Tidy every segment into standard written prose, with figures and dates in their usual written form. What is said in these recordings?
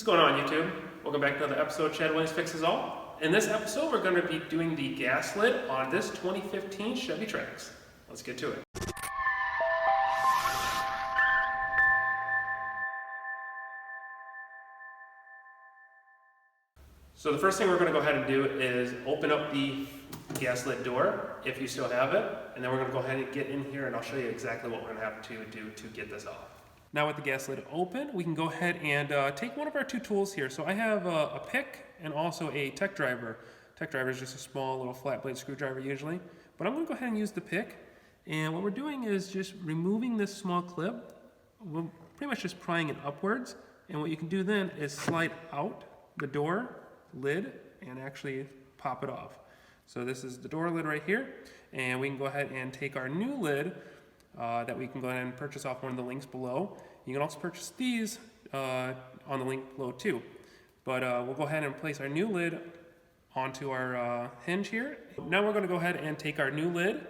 What's going on, YouTube? Welcome back to another episode of Chad Williams Fixes All. In this episode, we're going to be doing the gas lid on this 2015 Chevy Trax. Let's get to it. So the first thing we're going to go ahead and do is open up the gas lid door, if you still have it, and then we're going to go ahead and get in here and I'll show you exactly what we're going to have to do to get this off. Now with the gas lid open, we can go ahead and take one of our two tools here. So I have a pick and also a tech driver. Tech driver is just a small little flat blade screwdriver usually, but I'm going to go ahead and use the pick. And what we're doing is just removing this small clip. We're pretty much just prying it upwards, and what you can do then is slide out the door lid and actually pop it off. So this is the door lid right here, and we can go ahead and take our new lid that we can go ahead and purchase off one of the links below. You can also purchase these on the link below too. But we'll go ahead and place our new lid onto our hinge here. Now we're going to go ahead and take our new lid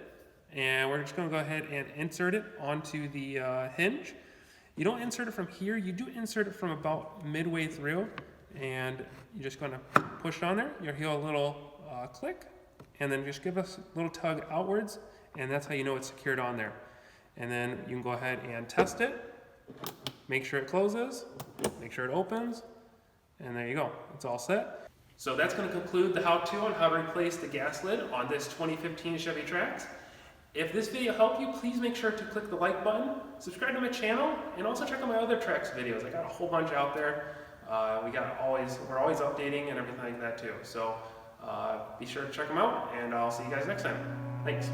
and we're just going to go ahead and insert it onto the hinge. You don't insert it from here, you do insert it from about midway through, and you're just going to push it on there. You'll hear a little click, and then just give us a little tug outwards, and that's how you know it's secured on there. And then you can go ahead and test it, make sure it closes, make sure it opens, and there you go, it's all set. So that's going to conclude the how-to on how to replace the gas lid on this 2015 Chevy Trax. If this video helped you, please make sure to click the like button, subscribe to my channel, and also check out my other Trax videos. I got a whole bunch out there. We're always updating and everything like that too. So be sure to check them out, and I'll see you guys next time. Thanks.